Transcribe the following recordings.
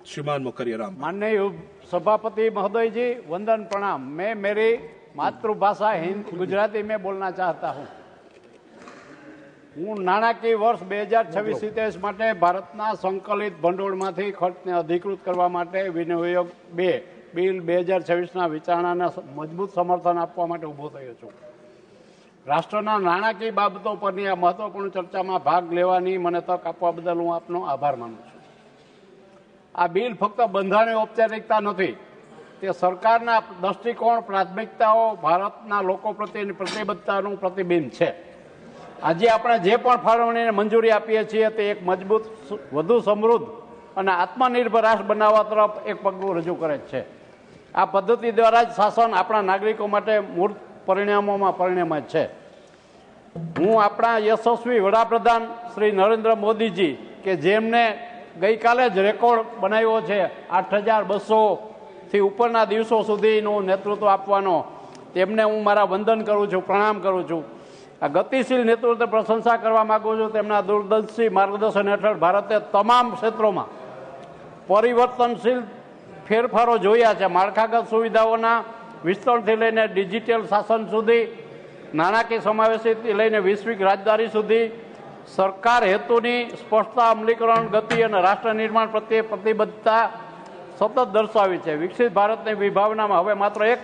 श्रीमान मुखर्जी राम। माननीय सभापति महोदय जी, वंदन प्रणाम। मैं मेरी मातृभाषा हिंदी गुजराती में बोलना चाहता हूँ। હું નાણાકીય વર્ષ 2026-27 માટે ભારતના સંકલિત ભંડોળમાંથી ખર્ચને અધિકૃત કરવા માટે વિનિયોગ 2 બિલ 2026ના વિચારણાને મજબૂત સમર્થન આપવા માટે ઊભો થયો છું। રાષ્ટ્રના નાણાકીય બાબતો પરની આ મહત્વપૂર્ણ ચર્ચામાં ભાગ લેવાની મને તક આપવા બદલ હું આપનો આભાર માનું છું। આ બિલ ફક્ત બંધારણીય ઔપચારિકતા નથી, તે સરકારના દૃષ્ટિકોણ, પ્રાથમિકતાઓ, ભારતના લોકો પ્રત્યેની પ્રતિબદ્ધતાનું પ્રતિબિંબ છે। આજે આપણે જે પણ ફાળવણીને મંજૂરી આપીએ છીએ તે એક મજબૂત, વધુ સમૃદ્ધ અને આત્મનિર્ભર રાષ્ટ્ર બનાવવા તરફ એક પગલું રજૂ કરે છે। આ પદ્ધતિ દ્વારા જ શાસન આપણા નાગરિકો માટે મૂર્ત પરિણામોમાં પરિણમે છે। હું આપણા યશસ્વી વડાપ્રધાન શ્રી નરેન્દ્ર મોદીજી કે જેમને ગઈકાલે જ રેકોર્ડ બનાવ્યો છે 8,200થી ઉપરના દિવસો સુધીનું નેતૃત્વ આપવાનો, તેમને હું મારા વંદન કરું છું, પ્રણામ કરું છું। આ ગતિશીલ નેતૃત્વ પ્રશંસા કરવા માંગુ છું। તેમના દૂરદર્શી માર્ગદર્શન હેઠળ ભારતે તમામ ક્ષેત્રોમાં પરિવર્તનશીલ ફેરફારો જોયા છે। માળખાગત સુવિધાઓના વિસ્તરણથી લઈને ડિજિટલ શાસન સુધી, નાણાકીય સમાવેશથી લઈને વૈશ્વિક રાજદારી સુધી સરકાર હેતુની સ્પષ્ટતા, અમલીકરણ, ગતિ અને રાષ્ટ્ર નિર્માણ પ્રત્યે પ્રતિબદ્ધતા સતત દર્શાવી છે। વિકસિત ભારતની વિભાવનામાં હવે માત્ર એક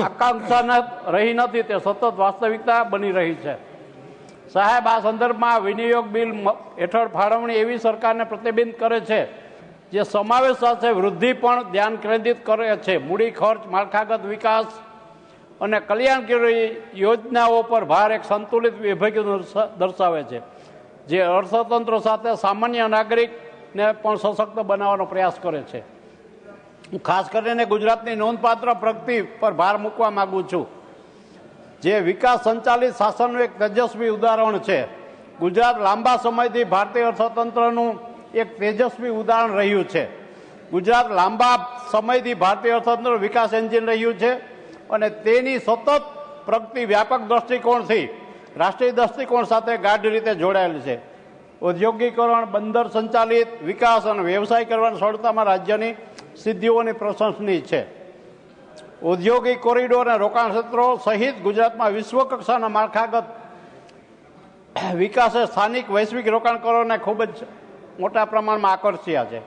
આકાંક્ષા રહી નથી, તે સતત વાસ્તવિકતા બની રહી છે। સાહેબ, આ સંદર્ભમાં વિનિયોગ બિલ હેઠળ ફાળવણી એવી સરકારને પ્રતિબિંબ કરે છે જે સમાવેશ સાથે વૃદ્ધિ પણ ધ્યાન કેન્દ્રિત કરે છે। મૂડી ખર્ચ, માળખાગત વિકાસ અને કલ્યાણકારી યોજનાઓ પર ભાર એક સંતુલિત વિભાગ દર્શાવે છે, જે અર્થતંત્ર સાથે સામાન્ય નાગરિકને પણ સશક્ત બનાવવાનો પ્રયાસ કરે છે। હું ખાસ કરીને ગુજરાતની નોંધપાત્ર પ્રગતિ પર ભાર મૂકવા માંગુ છું, જે વિકાસ સંચાલિત શાસનનું એક તેજસ્વી ઉદાહરણ છે। ગુજરાત લાંબા સમયથી ભારતીય અર્થતંત્રનું એક તેજસ્વી ઉદાહરણ રહ્યું છે। ગુજરાત લાંબા સમયથી ભારતીય અર્થતંત્ર વિકાસ એન્જિન રહ્યું છે અને તેની સતત પ્રગતિ વ્યાપક દ્રષ્ટિકોણથી રાષ્ટ્રીય દ્રષ્ટિકોણ સાથે ગાઢ રીતે જોડાયેલ છે। ઔદ્યોગિકરણ, બંદર સંચાલિત વિકાસ અને વ્યવસાય કરવાની સરળતામાં રાજ્યની સિદ્ધિઓની પ્રશંસનીય છે। ઔદ્યોગિક કોરિડોર અને રોકાણ ક્ષેત્રો સહિત ગુજરાતમાં વિશ્વકક્ષાના માળખાગત વિકાસે સ્થાનિક વૈશ્વિક રોકાણકારોને ખૂબ જ મોટા પ્રમાણમાં આકર્ષ્યા છે।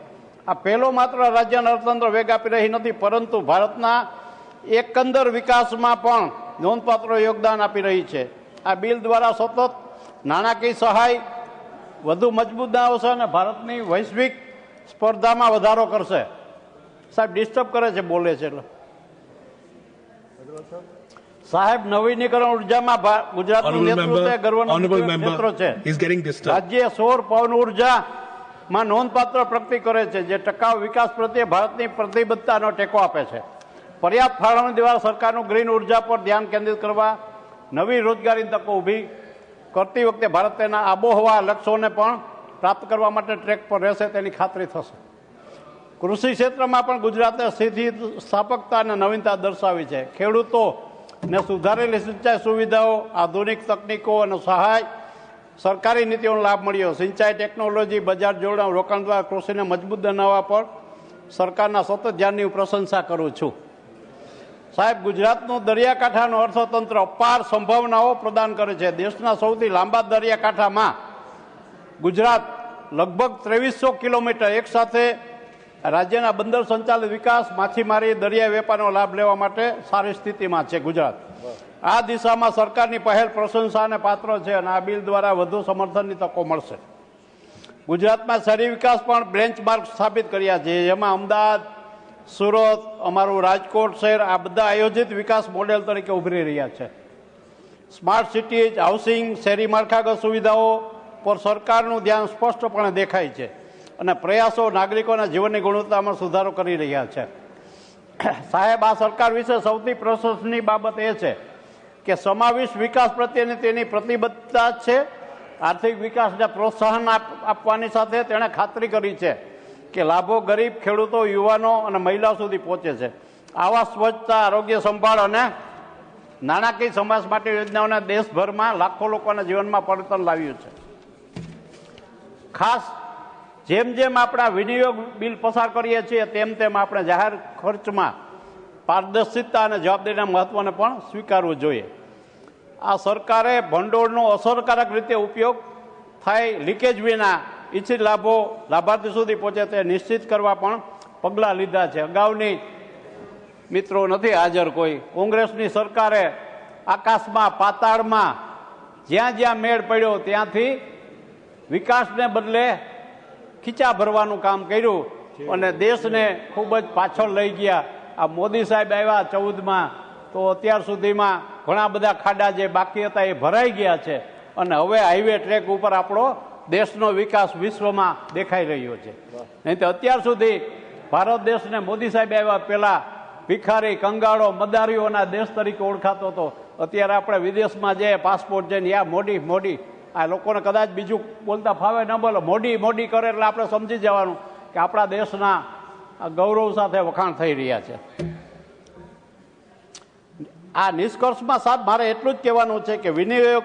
આ પહેલો માત્ર રાજ્યના અર્થતંત્ર વેગ આપી રહી નથી, પરંતુ ભારતના એકંદર વિકાસમાં પણ નોંધપાત્ર યોગદાન આપી રહી છે। આ બિલ દ્વારા સતત નાણાકીય સહાય વધુ મજબૂત બનાવશે અને ભારતની વૈશ્વિક સ્પર્ધામાં વધારો કરશે। સાહેબ ડિસ્ટર્બ કરે છે, બોલે છે એટલે। સાહેબ, નવીનીકરણ ઉર્જામાં ગુજરાતનું નેતૃત્વ ગર્વનું ક્ષેત્ર છે। રાજ્ય સૌર પવન ઉર્જામાં નોંધપાત્ર પ્રગતિ કરે છે, જે ટકાઉ વિકાસ પ્રત્યે ભારતની પ્રતિબદ્ધતાનો ટેકો આપે છે। પર્યાપ્ત ફાળવણી દ્વારા સરકારનું ગ્રીન ઉર્જા પર ધ્યાન કેન્દ્રિત કરવા, નવી રોજગારીની તકો ઊભી કરતી વખતે ભારત તેના આબોહવા લક્ષ્યોને પણ પ્રાપ્ત કરવા માટે ટ્રેક પર રહેશે તેની ખાતરી થશે। કૃષિ ક્ષેત્રમાં પણ ગુજરાતે સ્થિતિસ્થાપકતા અને નવીનતા દર્શાવી છે। ખેડૂતોને સુધારેલી સિંચાઈ સુવિધાઓ, આધુનિક તકનીકો અને સહાય સરકારી નીતિઓનો લાભ મળ્યો। સિંચાઈ ટેકનોલોજી, બજાર જોડાણ, રોકાણ દ્વારા કૃષિને મજબૂત બનાવવા પર સરકારના સતત ધ્યાનની હું પ્રશંસા કરું છું। સાહેબ, ગુજરાતનું દરિયાકાંઠાનું અર્થતંત્ર અપાર સંભાવનાઓ પ્રદાન કરે છે। દેશના સૌથી લાંબા દરિયાકાંઠામાં ગુજરાત લગભગ 2300 કિલોમીટર એક સાથે રાજ્યના બંદર સંચાલિત વિકાસ, માછીમારી, દરિયાઈ વેપારનો લાભ લેવા માટે સારી સ્થિતિમાં છે ગુજરાત। આ દિશામાં સરકારની પહેલ પ્રશંસાને પાત્ર છે અને આ બિલ દ્વારા વધુ સમર્થનની તકો મળશે। ગુજરાતમાં શહેરી વિકાસ પણ બેન્ચમાર્ક સ્થાપિત કર્યા છે, જેમાં અમદાવાદ, સુરત, અમારું રાજકોટ શહેર આ બધા આયોજિત વિકાસ મોડેલ તરીકે ઉભરી રહ્યા છે। સ્માર્ટ સિટીઝ, હાઉસિંગ, શહેરી માળખાગત સુવિધાઓ પર સરકારનું ધ્યાન સ્પષ્ટપણે દેખાય છે અને પ્રયાસો નાગરિકોના જીવનની ગુણવત્તામાં સુધારો કરી રહ્યા છે। સાહેબ, આ સરકાર વિશે સૌથી પ્રશંસનીય બાબત એ છે કે સમાવેશ વિકાસ પ્રત્યેની તેની પ્રતિબદ્ધતા છે। આર્થિક વિકાસને પ્રોત્સાહન આપવાની સાથે તેણે ખાતરી કરી છે કે લાભો ગરીબ, ખેડૂતો, યુવાનો અને મહિલાઓ સુધી પહોંચે છે। આવા સ્વચ્છતા, આરોગ્ય સંભાળ અને નાણાકીય સમાજ માટે યોજનાઓને દેશભરમાં લાખો લોકોના જીવનમાં પરિવર્તન લાવ્યું છે। ખાસ જેમ જેમ આપણા વિનિયોગ બિલ પસાર કરીએ છીએ તેમ તેમ આપણે જાહેર ખર્ચમાં પારદર્શિતા અને જવાબદારીના મહત્વને પણ સ્વીકારવું જોઈએ. આ સરકારે ભંડોળનો અસરકારક રીતે ઉપયોગ થાય, લીકેજ વિના ઇચ્છિત લાભો લાભાર્થી સુધી પહોંચે તે નિશ્ચિત કરવા પણ પગલાં લીધા છે. અગાઉની મિત્રો નથી હાજર કોઈ, કોંગ્રેસની સરકારે આકાશમાં પાતાળમાં જ્યાં જ્યાં મેળ પડ્યો ત્યાંથી વિકાસને બદલે ખીચા ભરવાનું કામ કર્યું અને દેશને ખૂબ જ પાછળ લઈ ગયા. આ મોદી સાહેબ આવ્યા 14માં તો અત્યાર સુધીમાં ઘણા બધા ખાડા જે બાકી હતા એ ભરાઈ ગયા છે અને હવે હાઈવે ટ્રેક ઉપર આપણો દેશનો વિકાસ વિશ્વમાં દેખાઈ રહ્યો છે. નહીં તો અત્યાર સુધી ભારત દેશને મોદી સાહેબ આવ્યા પહેલા ભિખારી, કંગાળો, મદારીઓના દેશ તરીકે ઓળખાતો હતો. અત્યારે આપણે વિદેશમાં જઈએ, પાસપોર્ટ જઈને યા મોડી મોડી, આ લોકોને કદાચ બીજું બોલતા ફાવે ન બોલો, મોડી મોડી કરે એટલે આપણે સમજી જવાનું કે આપણા દેશના ગૌરવ સાથે વખાણ થઈ રહ્યા છે. આ નિષ્કર્ષમાં સાહેબ મારે એટલું જ કહેવાનું છે કે વિનિયોગ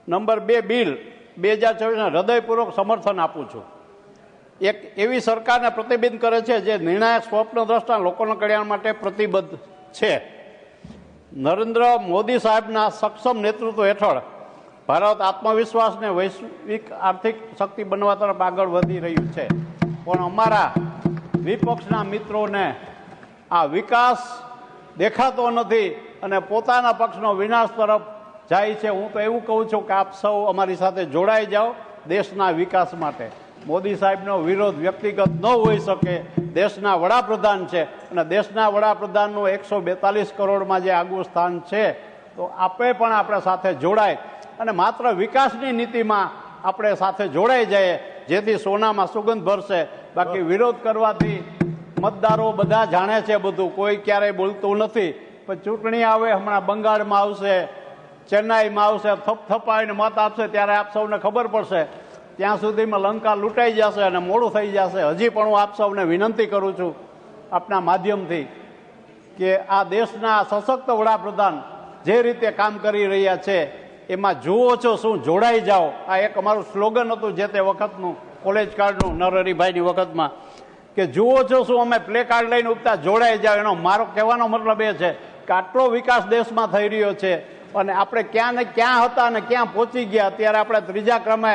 નંબર 2 બિલ 2024 હૃદયપૂર્વક સમર્થન આપું છું. એક એવી સરકારને પ્રતિબિંબ કરે છે જે નિર્ણાયક સ્વપ્નદ્રષ્ટા લોકોના કલ્યાણ માટે પ્રતિબદ્ધ છે. નરેન્દ્ર મોદી સાહેબના સક્ષમ નેતૃત્વ હેઠળ ભારત આત્મવિશ્વાસને વૈશ્વિક આર્થિક શક્તિ બનવા તરફ આગળ વધી રહ્યું છે. પણ અમારા વિપક્ષના મિત્રોને આ વિકાસ દેખાતો નથી અને પોતાના પક્ષનો વિનાશ તરફ જાય છે. હું તો એવું કહું છું કે આપ સૌ અમારી સાથે જોડાઈ જાઓ દેશના વિકાસ માટે. મોદી સાહેબનો વિરોધ વ્યક્તિગત ન હોઈ શકે, દેશના વડાપ્રધાન છે અને દેશના વડાપ્રધાનનું 142 કરોડમાં જે આગવું સ્થાન છે તો આપણે પણ આપણે સાથે જોડાય અને માત્ર વિકાસની નીતિમાં આપણે સાથે જોડાઈ જઈએ જેથી સોનામાં સુગંધ ભરશે. બાકી વિરોધ કરવાથી મતદારો બધા જાણે છે બધું, કોઈ ક્યારેય બોલતું નથી. પણ ચૂંટણી આવે, હમણાં બંગાળમાં આવશે, ચેન્નાઈમાં આવશે, થપથપાઈને મત આપશે ત્યારે આપ સૌને ખબર પડશે. ત્યાં સુધીમાં લંકા લૂંટાઈ જશે અને મોડું થઈ જશે. હજી પણ હું આપ સૌને વિનંતી કરું છું આપના માધ્યમથી કે આ દેશના સશક્ત વડાપ્રધાન જે રીતે કામ કરી રહ્યા છે એમાં જુઓ છો શું, જોડાઈ જાઓ. આ એક અમારું સ્લોગન હતું જે તે વખતનું કોલેજ કાર્ડનું નરહરિભાઈની વખતમાં કે જુઓ છો શું, અમે પ્લે કાર્ડ લઈને ઉપતા જોડાઈ જાઓ. એનો મારો કહેવાનો મતલબ એ છે કે આટલો વિકાસ દેશમાં થઈ રહ્યો છે અને આપણે ક્યાં ને ક્યાં હતા અને ક્યાં પહોંચી ગયા. અત્યારે આપણે ત્રીજા ક્રમે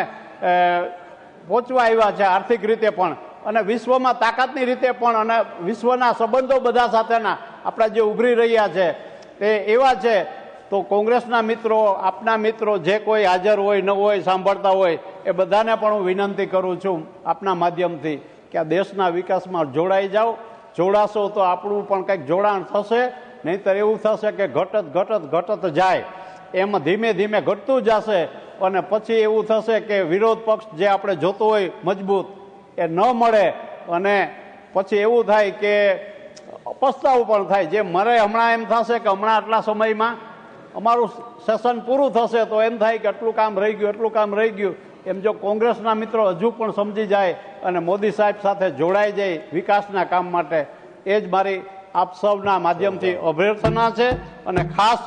પહોંચવા આવ્યા છે આર્થિક રીતે પણ અને વિશ્વમાં તાકાતની રીતે પણ, અને વિશ્વના સંબંધો બધા સાથેના આપણા જે ઉભરી રહ્યા છે તે એવા છે. તો કોંગ્રેસના મિત્રો, આપના મિત્રો જે કોઈ હાજર હોય ન હોય, સાંભળતા હોય એ બધાને પણ હું વિનંતી કરું છું આપના માધ્યમથી કે આ દેશના વિકાસમાં જોડાઈ જાઓ. જોડાશો તો આપણું પણ કંઈક જોડાણ થશે, નહીંતર એવું થશે કે ઘટત જાય. એમ ધીમે ધીમે ઘટતું જશે અને પછી એવું થશે કે વિરોધ પક્ષ જે આપણે જોતો હોય મજબૂત એ ન મળે અને પછી એવું થાય કે પસ્તાવો પણ થાય. જે મરે હમણાં એમ થશે કે હમણાં આટલા સમયમાં અમારું સેશન પૂરું થશે તો એમ થાય કે એટલું કામ રહી ગયું, એટલું કામ રહી ગયું. એમ જો કોંગ્રેસના મિત્રો હજુ પણ સમજી જાય અને મોદી સાહેબ સાથે જોડાઈ જાય વિકાસના કામ માટે, એ જ મારી આપ સૌના માધ્યમથી અભ્યર્થના છે. અને ખાસ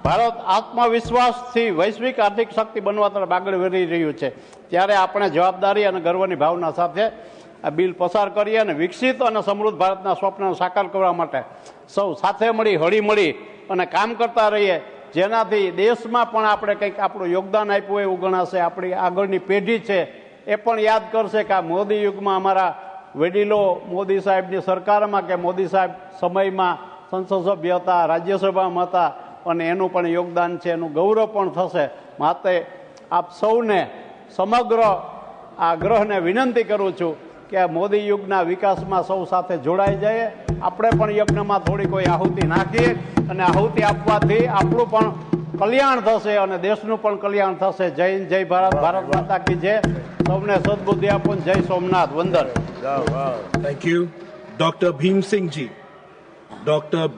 ભારત આત્મવિશ્વાસથી વૈશ્વિક આર્થિક શક્તિ બનવા તરફ આગળ વધી રહ્યું છે ત્યારે આપણે જવાબદારી અને ગર્વની ભાવના સાથે આ બિલ પસાર કરીએ અને વિકસિત અને સમૃદ્ધ ભારતના સ્વપ્નને સાકાર કરવા માટે સૌ સાથે મળી, હળી મળી અને કામ કરતા રહીએ, જેનાથી દેશમાં પણ આપણે કંઈક આપણું યોગદાન આપ્યું એવું ગણાશે. આપણી આગળની પેઢી છે એ પણ યાદ કરશે કે આ મોદી યુગમાં અમારા વડીલો મોદી સાહેબની સરકારમાં કે મોદી સાહેબ સમયમાં સંસદ સભ્ય હતા, રાજ્યસભામાં હતા અને એનું પણ યોગદાન છે, એનું ગૌરવ પણ થશે. માટે આપ સૌને સમગ્ર આ ગ્રહને વિનંતી કરું છું કે મોદી યુગના વિકાસમાં સૌ સાથે જોડાઈ જાય. આપણે પણ યજ્ઞમાં થોડી કોઈ આહુતિ નાખીએ અને આહુતિ આપવાથી આપણું પણ કલ્યાણ થશે અને દેશનું પણ કલ્યાણ થશે. જય હિન્દ, જય ભારત, ભારત માતા કી જય. સૌને સદબુદ્ધિ આપો. જય સોમનાથ, વંદન. Thank you. Dr. Bhim Singh ji. Dr.